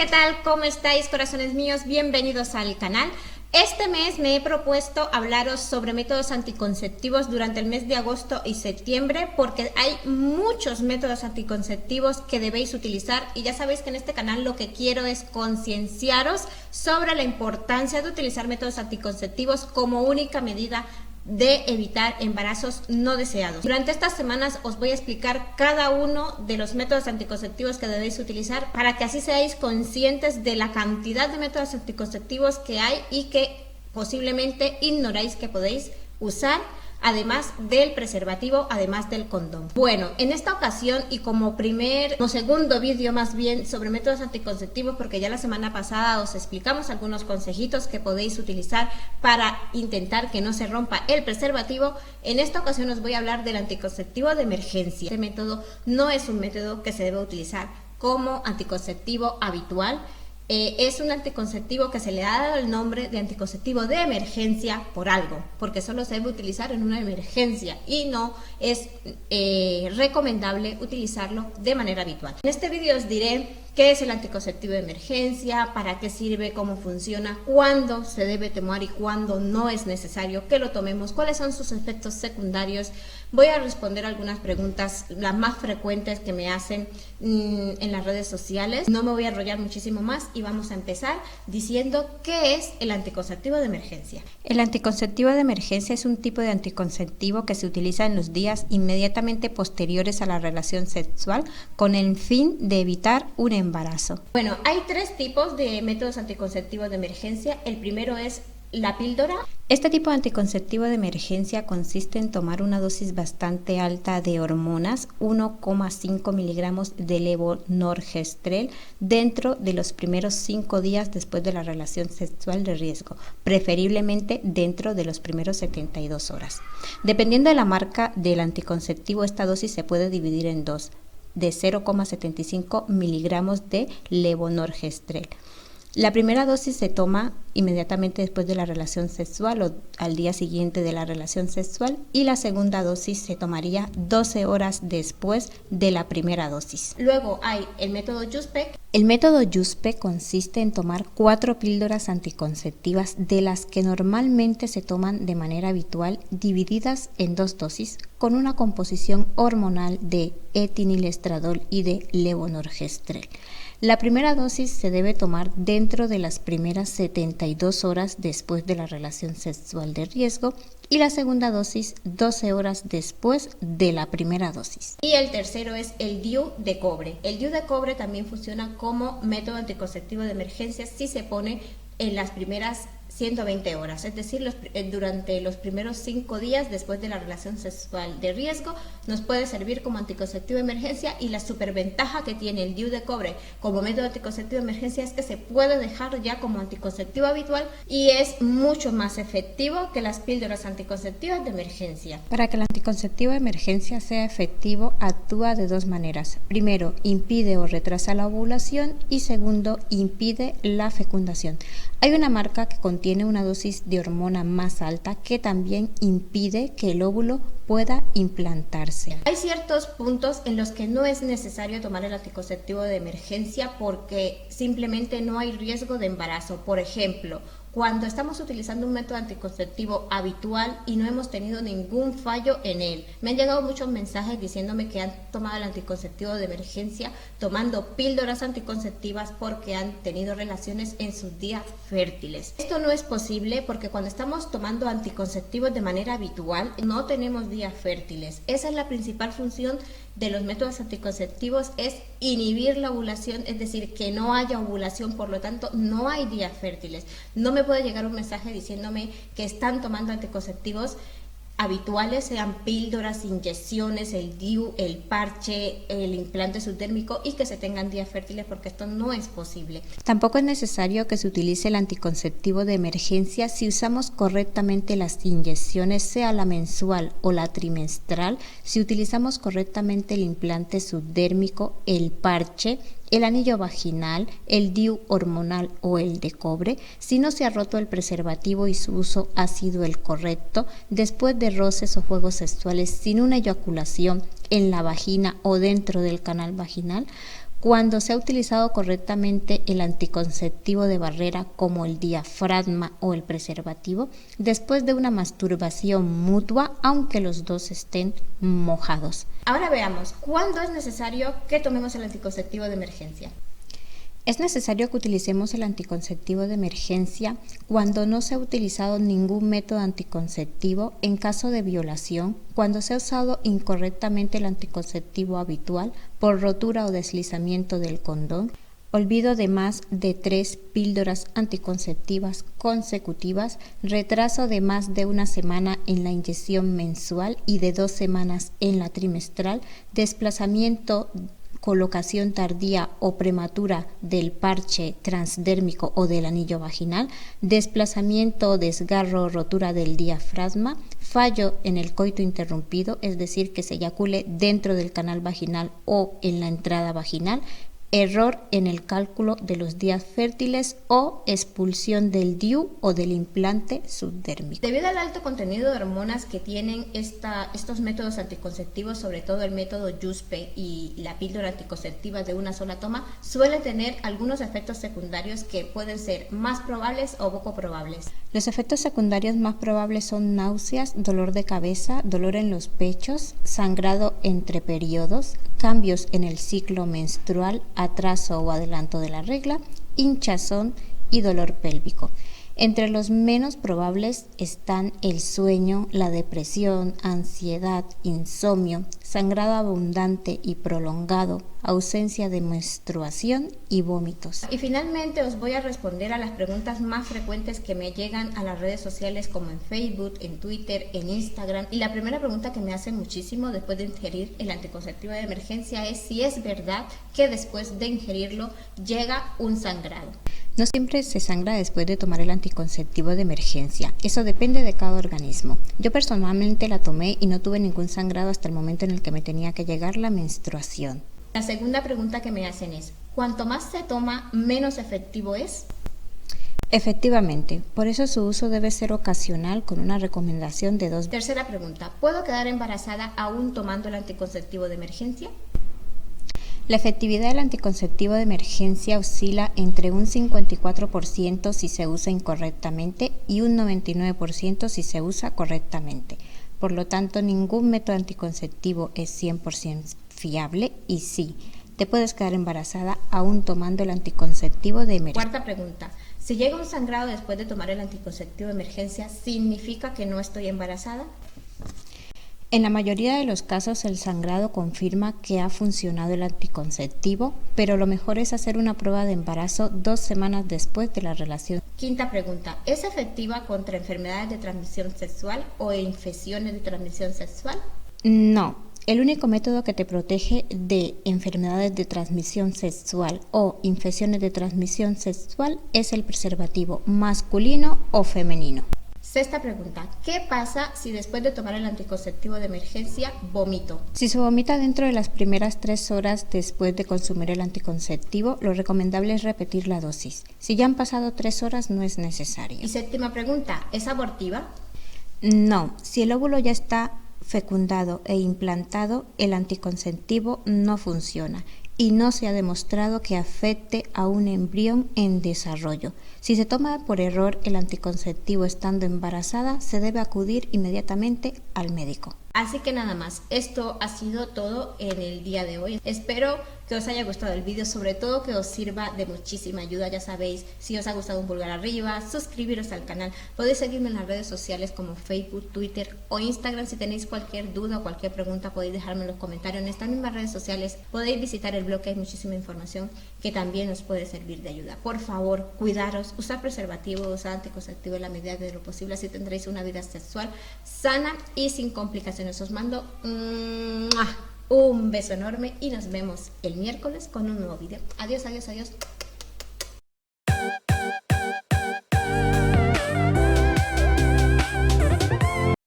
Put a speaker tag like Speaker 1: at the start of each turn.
Speaker 1: ¿qué tal? ¿Cómo estáis, corazones míos? Bienvenidos al canal. Este mes me he propuesto hablaros sobre métodos anticonceptivos durante el mes de agosto y septiembre, porque hay muchos métodos anticonceptivos que debéis utilizar y ya sabéis que en este canal lo que quiero es concienciaros sobre la importancia de utilizar métodos anticonceptivos como única medida de evitar embarazos no deseados. Durante estas semanas os voy a explicar cada uno de los métodos anticonceptivos que debéis utilizar para que así seáis conscientes de la cantidad de métodos anticonceptivos que hay y que posiblemente ignoráis que podéis usar, además del preservativo, además del condón. Bueno, en esta ocasión y como segundo vídeo más bien sobre métodos anticonceptivos, porque ya la semana pasada os explicamos algunos consejitos que podéis utilizar para intentar que no se rompa el preservativo, en esta ocasión os voy a hablar del anticonceptivo de emergencia. Este método no es un método que se debe utilizar como anticonceptivo habitual. Es un anticonceptivo que se le ha dado el nombre de anticonceptivo de emergencia por algo, porque solo se debe utilizar en una emergencia y no es recomendable utilizarlo de manera habitual. En este vídeo os diré qué es el anticonceptivo de emergencia, para qué sirve, cómo funciona, cuándo se debe tomar y cuándo no es necesario que lo tomemos, cuáles son sus efectos secundarios. Voy a responder algunas preguntas, las más frecuentes que me hacen en las redes sociales. No me voy a enrollar muchísimo más y vamos a empezar diciendo qué es el anticonceptivo de emergencia.
Speaker 2: El anticonceptivo de emergencia es un tipo de anticonceptivo que se utiliza en los días inmediatamente posteriores a la relación sexual con el fin de evitar un embarazo.
Speaker 1: Bueno, hay tres tipos de métodos anticonceptivos de emergencia. El primero es la píldora.
Speaker 2: Este tipo de anticonceptivo de emergencia consiste en tomar una dosis bastante alta de hormonas, 1,5 miligramos de levonorgestrel, dentro de los primeros 5 días después de la relación sexual de riesgo, preferiblemente dentro de los primeros 72 horas. Dependiendo de la marca del anticonceptivo, esta dosis se puede dividir en dos, de 0,75 miligramos de levonorgestrel. La primera dosis se toma inmediatamente después de la relación sexual o al día siguiente de la relación sexual, y la segunda dosis se tomaría 12 horas después de la primera dosis.
Speaker 1: Luego hay el método Juspec.
Speaker 2: El método Juspec consiste en tomar 4 píldoras anticonceptivas de las que normalmente se toman de manera habitual, divididas en 2 dosis con una composición hormonal de etinilestradol y de levonorgestrel. La primera dosis se debe tomar dentro de las primeras 72 horas después de la relación sexual de riesgo y la segunda dosis 12 horas después de la primera dosis.
Speaker 1: Y el tercero es el DIU de cobre. El DIU de cobre también funciona como método anticonceptivo de emergencia si se pone en las primeras 120 horas, es decir, durante los primeros 5 días después de la relación sexual de riesgo. Nos puede servir como anticonceptivo de emergencia, y la superventaja que tiene el DIU de cobre como método anticonceptivo de emergencia es que se puede dejar ya como anticonceptivo habitual y es mucho más efectivo que las píldoras anticonceptivas de emergencia.
Speaker 2: Para que el anticonceptivo de emergencia sea efectivo, actúa de 2 maneras. Primero, impide o retrasa la ovulación, y segundo, impide la fecundación. Hay una marca que contiene una dosis de hormona más alta que también impide que el óvulo pueda implantarse.
Speaker 1: Hay ciertos puntos en los que no es necesario tomar el anticonceptivo de emergencia porque simplemente no hay riesgo de embarazo. Por ejemplo, cuando estamos utilizando un método anticonceptivo habitual y no hemos tenido ningún fallo en él. Me han llegado muchos mensajes diciéndome que han tomado el anticonceptivo de emergencia tomando píldoras anticonceptivas porque han tenido relaciones en sus días fértiles. Esto no es posible porque cuando estamos tomando anticonceptivos de manera habitual no tenemos días fértiles. Esa es la principal función de los métodos anticonceptivos, es inhibir la ovulación, es decir, que no haya ovulación, por lo tanto no hay días fértiles. No me puede llegar un mensaje diciéndome que están tomando anticonceptivos habituales, sean píldoras, inyecciones, el DIU, el parche, el implante subdérmico, y que se tengan días fértiles, porque esto no es posible.
Speaker 2: Tampoco es necesario que se utilice el anticonceptivo de emergencia si usamos correctamente las inyecciones, sea la mensual o la trimestral, si utilizamos correctamente el implante subdérmico, el parche, el anillo vaginal, el DIU hormonal o el de cobre, si no se ha roto el preservativo y su uso ha sido el correcto, después de roces o juegos sexuales sin una eyaculación en la vagina o dentro del canal vaginal, Cuando se ha utilizado correctamente el anticonceptivo de barrera como el diafragma o el preservativo, después de una masturbación mutua, aunque los dos estén mojados.
Speaker 1: Ahora veamos, ¿cuándo es necesario que tomemos el anticonceptivo de emergencia?
Speaker 2: Es necesario que utilicemos el anticonceptivo de emergencia cuando no se ha utilizado ningún método anticonceptivo, en caso de violación, cuando se ha usado incorrectamente el anticonceptivo habitual por rotura o deslizamiento del condón, olvido de más de 3 píldoras anticonceptivas consecutivas, retraso de más de una semana en la inyección mensual y de 2 semanas en la trimestral, desplazamiento, colocación tardía o prematura del parche transdérmico o del anillo vaginal, desplazamiento, desgarro o rotura del diafragma, fallo en el coito interrumpido, es decir, que se eyacule dentro del canal vaginal o en la entrada vaginal, error en el cálculo de los días fértiles o expulsión del DIU o del implante subdérmico.
Speaker 1: Debido al alto contenido de hormonas que tienen estos métodos anticonceptivos, sobre todo el método YUSPE y la píldora anticonceptiva de una sola toma, suelen tener algunos efectos secundarios que pueden ser más probables o poco probables.
Speaker 2: Los efectos secundarios más probables son náuseas, dolor de cabeza, dolor en los pechos, sangrado entre periodos, cambios en el ciclo menstrual, atraso o adelanto de la regla, hinchazón y dolor pélvico. Entre los menos probables están el sueño, la depresión, ansiedad, insomnio, sangrado abundante y prolongado, ausencia de menstruación y vómitos.
Speaker 1: Y finalmente os voy a responder a las preguntas más frecuentes que me llegan a las redes sociales como en Facebook, en Twitter, en Instagram. Y la primera pregunta que me hacen muchísimo después de ingerir el anticonceptivo de emergencia es si es verdad que después de ingerirlo llega un sangrado.
Speaker 2: No siempre se sangra después de tomar el anticonceptivo de emergencia. Eso depende de cada organismo. Yo personalmente la tomé y no tuve ningún sangrado hasta el momento en el que me tenía que llegar la menstruación.
Speaker 1: La segunda pregunta que me hacen es, ¿cuanto más se toma, menos efectivo es?
Speaker 2: Efectivamente, por eso su uso debe ser ocasional con una recomendación de 2 veces.
Speaker 1: Tercera pregunta, ¿puedo quedar embarazada aún tomando el anticonceptivo de emergencia?
Speaker 2: La efectividad del anticonceptivo de emergencia oscila entre un 54% si se usa incorrectamente y un 99% si se usa correctamente. Por lo tanto, ningún método anticonceptivo es 100% fiable y sí, te puedes quedar embarazada aún tomando el anticonceptivo de emergencia.
Speaker 1: Cuarta pregunta, si llega un sangrado después de tomar el anticonceptivo de emergencia, ¿significa que no estoy embarazada?
Speaker 2: En la mayoría de los casos el sangrado confirma que ha funcionado el anticonceptivo, pero lo mejor es hacer una prueba de embarazo 2 semanas después de la relación.
Speaker 1: Quinta pregunta, ¿es efectiva contra enfermedades de transmisión sexual o infecciones de transmisión sexual?
Speaker 2: No, el único método que te protege de enfermedades de transmisión sexual o infecciones de transmisión sexual es el preservativo masculino o femenino.
Speaker 1: Sexta pregunta, ¿qué pasa si después de tomar el anticonceptivo de emergencia vomito?
Speaker 2: Si se vomita dentro de las primeras 3 horas después de consumir el anticonceptivo, lo recomendable es repetir la dosis. Si ya han pasado 3 horas no es necesario.
Speaker 1: Y séptima pregunta, ¿es abortiva?
Speaker 2: No, si el óvulo ya está fecundado e implantado, el anticonceptivo no funciona y no se ha demostrado que afecte a un embrión en desarrollo. Si se toma por error el anticonceptivo estando embarazada, se debe acudir inmediatamente al médico.
Speaker 1: Así que nada más, esto ha sido todo en el día de hoy. Espero que os haya gustado el vídeo, sobre todo que os sirva de muchísima ayuda. Ya sabéis, si os ha gustado, un pulgar arriba, suscribiros al canal. Podéis seguirme en las redes sociales como Facebook, Twitter o Instagram. Si tenéis cualquier duda o cualquier pregunta, podéis dejarme en los comentarios. En estas mismas redes sociales podéis visitar el blog, que hay muchísima información que también os puede servir de ayuda. Por favor, cuidaros, usar preservativo, usar anticonceptivo en la medida de lo posible. Así tendréis una vida sexual sana y sin complicaciones. Os mando un beso enorme y nos vemos el miércoles con un nuevo vídeo. Adiós, adiós, adiós.